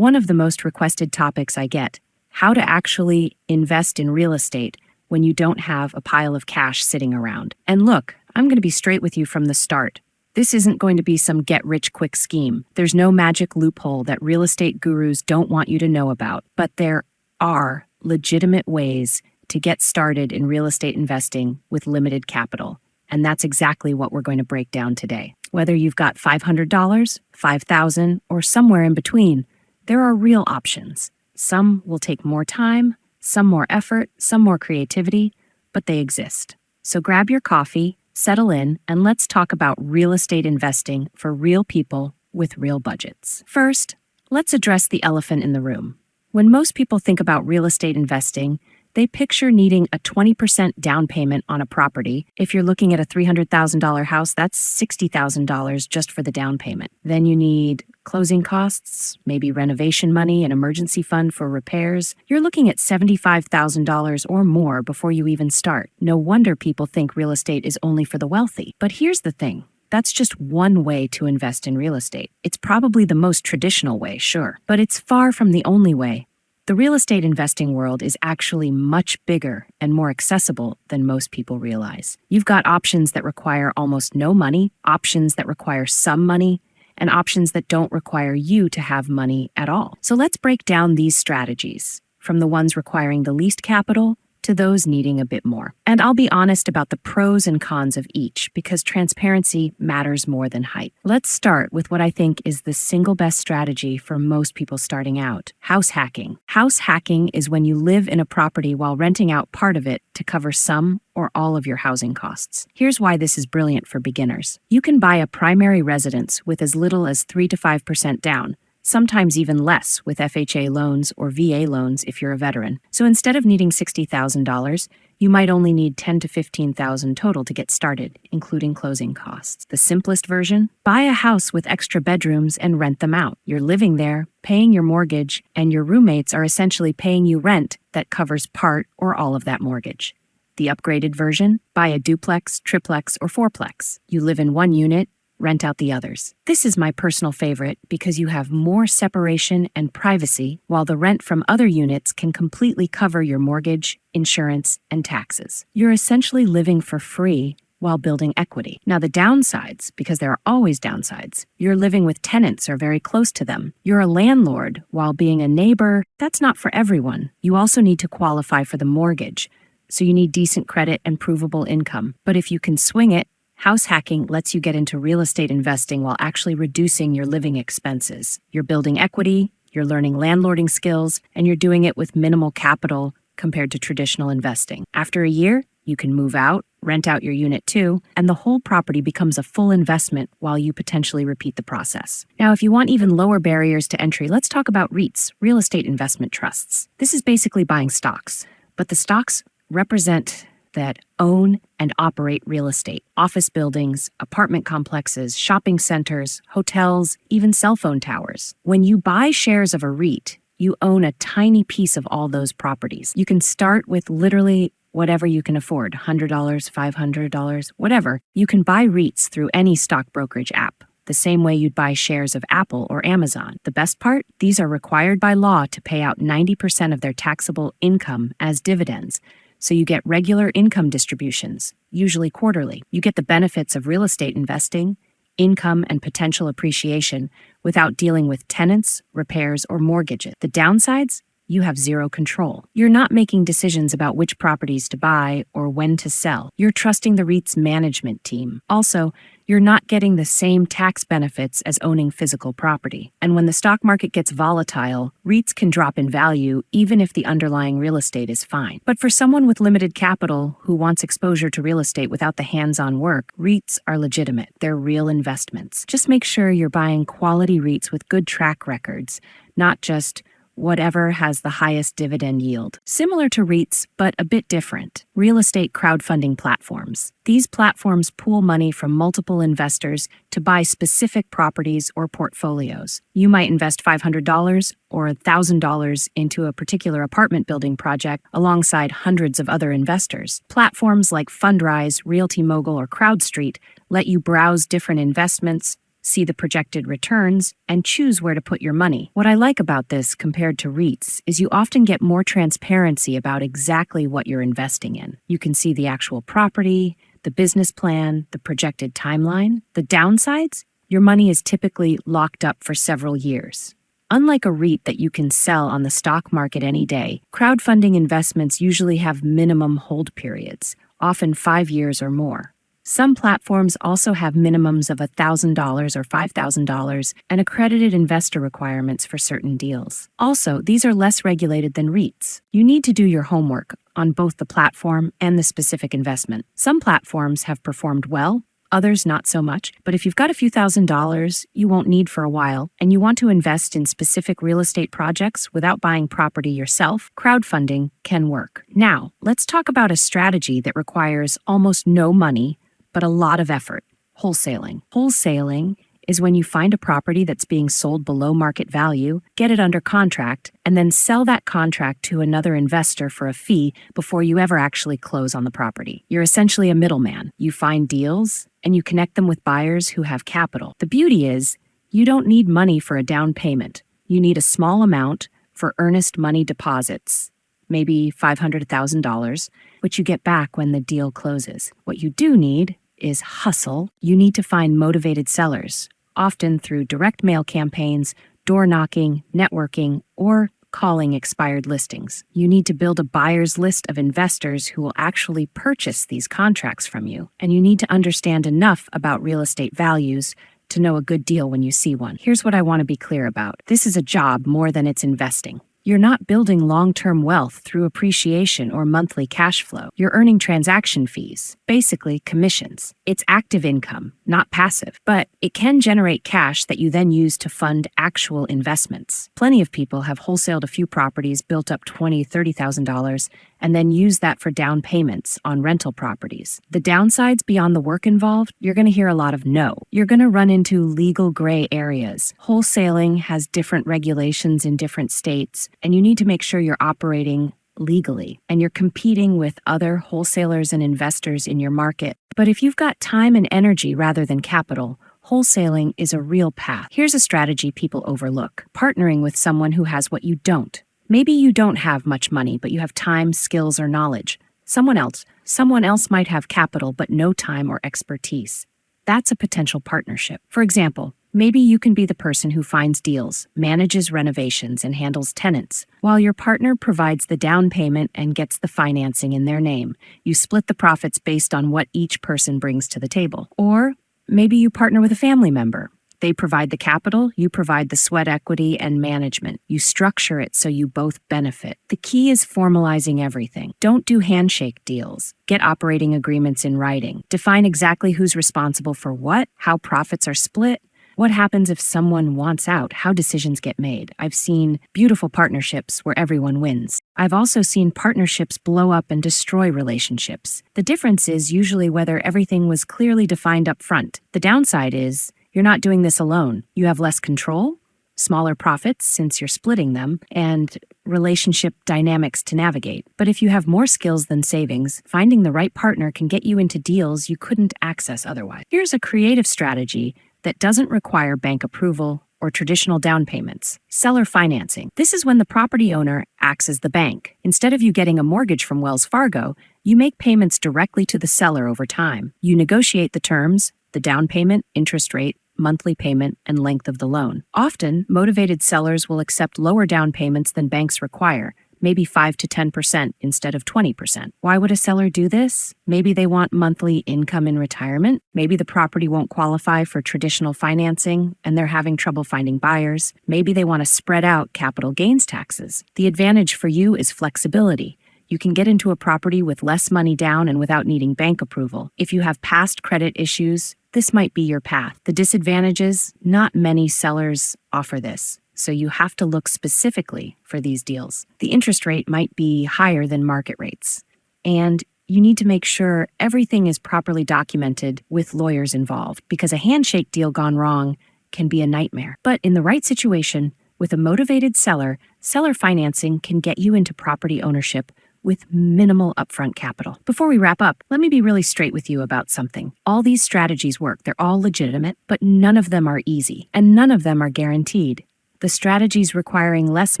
One of the most requested topics I get: how to actually invest in real estate when you don't have a pile of cash sitting around. And look, I'm going to be straight with you from the start. This isn't going to be some get-rich-quick scheme. There's no magic loophole that real estate gurus don't want you to know about, but there are legitimate ways to get started in real estate investing with limited capital. And that's exactly what we're going to break down today. Whether you've got $500, $5,000, or somewhere in between, there are real options. Some will take more time, some more effort, some more creativity, but they exist. So grab your coffee, settle in, and let's talk about real estate investing for real people with real budgets. First, let's address the elephant in the room. When most people think about real estate investing, they picture needing a 20% down payment on a property. If you're looking at a $300,000 house, that's $60,000 just for the down payment. Then you need closing costs, maybe renovation money, an emergency fund for repairs. You're looking at $75,000 or more before you even start. No wonder people think real estate is only for the wealthy. But here's the thing. That's just one way to invest in real estate. It's probably the most traditional way, sure, but it's far from the only way. The real estate investing world is actually much bigger and more accessible than most people realize. You've got options that require almost no money, options that require some money, and options that don't require you to have money at all. So let's break down these strategies, from the ones requiring the least capital to those needing a bit more. And I'll be honest about the pros and cons of each, because transparency matters more than hype. Let's start with what I think is the single best strategy for most people starting out: house hacking. House hacking is when you live in a property while renting out part of it to cover some or all of your housing costs. Here's why this is brilliant for beginners. You can buy a primary residence with as little as 3 to 5% down, sometimes even less with FHA loans or VA loans if you're a veteran. So instead of needing $60,000, you might only need $10,000 to $15,000 total to get started, including closing costs. The simplest version? Buy a house with extra bedrooms and rent them out. You're living there, paying your mortgage, and your roommates are essentially paying you rent that covers part or all of that mortgage. The upgraded version? Buy a duplex, triplex, or fourplex. You live in one unit, rent out the others. This is my personal favorite because you have more separation and privacy, while the rent from other units can completely cover your mortgage, insurance, and taxes. You're essentially living for free while building equity. Now the downsides, because there are always downsides: you're living with tenants or very close to them. You're a landlord while being a neighbor. That's not for everyone. You also need to qualify for the mortgage, so you need decent credit and provable income. But if you can swing it, house hacking lets you get into real estate investing while actually reducing your living expenses. You're building equity, you're learning landlording skills, and you're doing it with minimal capital compared to traditional investing. After a year, you can move out, rent out your unit too, and the whole property becomes a full investment while you potentially repeat the process. Now, if you want even lower barriers to entry, let's talk about REITs, real estate investment trusts. This is basically buying stocks, but the stocks represent that own and operate real estate: office buildings, apartment complexes, shopping centers, hotels, even cell phone towers. When you buy shares of a REIT, you own a tiny piece of all those properties. You can start with literally whatever you can afford, $100, $500, whatever. You can buy REITs through any stock brokerage app, the same way you'd buy shares of Apple or Amazon. The best part? These are required by law to pay out 90% of their taxable income as dividends. So you get regular income distributions, usually quarterly. You get the benefits of real estate investing, income, and potential appreciation without dealing with tenants, repairs, or mortgages. The downsides? You have zero control. You're not making decisions about which properties to buy or when to sell. You're trusting the REIT's management team. Also, you're not getting the same tax benefits as owning physical property. And when the stock market gets volatile, REITs can drop in value even if the underlying real estate is fine. But for someone with limited capital who wants exposure to real estate without the hands-on work, REITs are legitimate. They're real investments. Just make sure you're buying quality REITs with good track records, not just whatever has the highest dividend yield. Similar to REITs, but a bit different: real estate crowdfunding platforms. These platforms pool money from multiple investors to buy specific properties or portfolios. You might invest $500 or $1,000 into a particular apartment building project alongside hundreds of other investors. Platforms like Fundrise, Realty Mogul, or CrowdStreet let you browse different investments, see the projected returns, and choose where to put your money. What I like about this compared to REITs is you often get more transparency about exactly what you're investing in. You can see the actual property, the business plan, the projected timeline. The downsides? Your money is typically locked up for several years. Unlike a REIT that you can sell on the stock market any day, crowdfunding investments usually have minimum hold periods, often 5 years or more. Some platforms also have minimums of $1,000 or $5,000 and accredited investor requirements for certain deals. Also, these are less regulated than REITs. You need to do your homework on both the platform and the specific investment. Some platforms have performed well, others not so much, but if you've got a few $1,000s you won't need for a while, and you want to invest in specific real estate projects without buying property yourself, crowdfunding can work. Now, let's talk about a strategy that requires almost no money, but a lot of effort: wholesaling. Wholesaling is when you find a property that's being sold below market value, get it under contract, and then sell that contract to another investor for a fee before you ever actually close on the property. You're essentially a middleman. You find deals, and you connect them with buyers who have capital. The beauty is, you don't need money for a down payment. You need a small amount for earnest money deposits, maybe $500, $1,000, which you get back when the deal closes. What you do need is hustle. You need to find motivated sellers, often through direct mail campaigns, door knocking, networking, or calling expired listings. You need to build a buyer's list of investors who will actually purchase these contracts from you, and you need to understand enough about real estate values to know a good deal when you see one. Here's what I want to be clear about. This is a job more than it's investing. You're not building long-term wealth through appreciation or monthly cash flow. You're earning transaction fees, basically commissions. It's active income, not passive, but it can generate cash that you then use to fund actual investments. Plenty of people have wholesaled a few properties, built up $20,000, $30,000, and then use that for down payments on rental properties. The downsides beyond the work involved, you're going to hear a lot of no. You're going to run into legal gray areas. Wholesaling has different regulations in different states, and you need to make sure you're operating legally and you're competing with other wholesalers and investors in your market. But if you've got time and energy rather than capital, wholesaling is a real path. Here's a strategy people overlook: partnering with someone who has what you don't. Maybe you don't have much money, but you have time, skills, or knowledge. Someone else might have capital, but no time or expertise. That's a potential partnership. For example, maybe you can be the person who finds deals, manages renovations, and handles tenants, while your partner provides the down payment and gets the financing in their name. You split the profits based on what each person brings to the table. Or maybe you partner with a family member. They provide the capital, you provide the sweat equity and management. You structure it so you both benefit. The key is formalizing everything. Don't do handshake deals. Get operating agreements in writing. Define exactly who's responsible for what, how profits are split, what happens if someone wants out, how decisions get made. I've seen beautiful partnerships where everyone wins. I've also seen partnerships blow up and destroy relationships. The difference is usually whether everything was clearly defined up front. The downside is, you're not doing this alone. You have less control, smaller profits since you're splitting them, and relationship dynamics to navigate. But if you have more skills than savings, finding the right partner can get you into deals you couldn't access otherwise. Here's a creative strategy that doesn't require bank approval or traditional down payments: seller financing. This is when the property owner acts as the bank. Instead of you getting a mortgage from Wells Fargo, you make payments directly to the seller over time. You negotiate the terms, the down payment, interest rate, monthly payment, and length of the loan. Often, motivated sellers will accept lower down payments than banks require, maybe 5 to 10% instead of 20%. Why would a seller do this? Maybe they want monthly income in retirement. Maybe the property won't qualify for traditional financing and they're having trouble finding buyers. Maybe they want to spread out capital gains taxes. The advantage for you is flexibility. You can get into a property with less money down and without needing bank approval. If you have past credit issues, this might be your path. The disadvantages: not many sellers offer this, so you have to look specifically for these deals. The interest rate might be higher than market rates, and you need to make sure everything is properly documented with lawyers involved, because a handshake deal gone wrong can be a nightmare. But in the right situation, with a motivated seller, seller financing can get you into property ownership with minimal upfront capital. Before we wrap up, let me be really straight with you about something. All these strategies work. They're all legitimate, but none of them are easy, and none of them are guaranteed. The strategies requiring less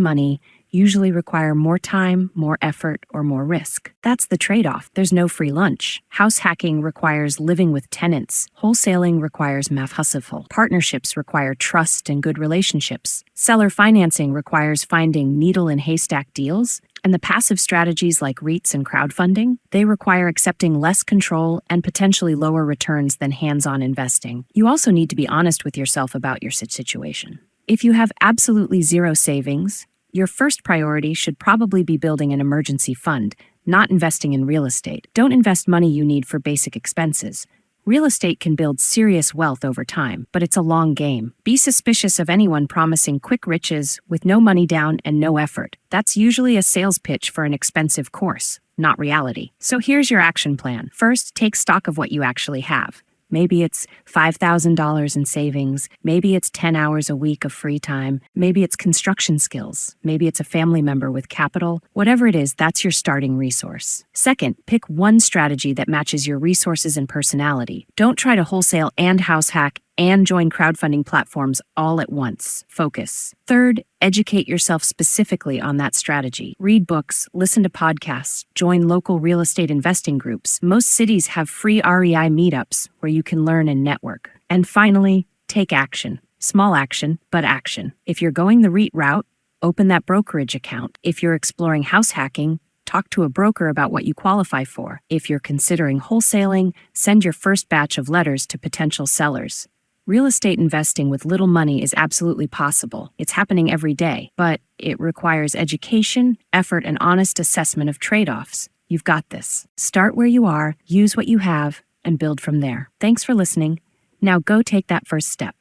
money usually require more time, more effort, or more risk. That's the trade-off. There's no free lunch. House hacking requires living with tenants. Wholesaling requires math hustle. Partnerships require trust and good relationships. Seller financing requires finding needle in haystack deals. And the passive strategies like REITs and crowdfunding, they require accepting less control and potentially lower returns than hands-on investing. You also need to be honest with yourself about your situation. If you have absolutely zero savings, your first priority should probably be building an emergency fund, not investing in real estate. Don't invest money you need for basic expenses. Real estate can build serious wealth over time, but it's a long game. Be suspicious of anyone promising quick riches with no money down and no effort. That's usually a sales pitch for an expensive course, not reality. So here's your action plan. First, take stock of what you actually have. Maybe it's $5,000 in savings. Maybe it's 10 hours a week of free time. Maybe it's construction skills. Maybe it's a family member with capital. Whatever it is, that's your starting resource. Second, pick one strategy that matches your resources and personality. Don't try to wholesale and house hack and join crowdfunding platforms all at once. Focus. Third, educate yourself specifically on that strategy. Read books, listen to podcasts, join local real estate investing groups. Most cities have free REI meetups where you can learn and network. And finally, take action. Small action, but action. If you're going the REIT route, open that brokerage account. If you're exploring house hacking, talk to a broker about what you qualify for. If you're considering wholesaling, send your first batch of letters to potential sellers. Real estate investing with little money is absolutely possible. It's happening every day, but it requires education, effort, and honest assessment of trade-offs. You've got this. Start where you are, use what you have, and build from there. Thanks for listening. Now go take that first step.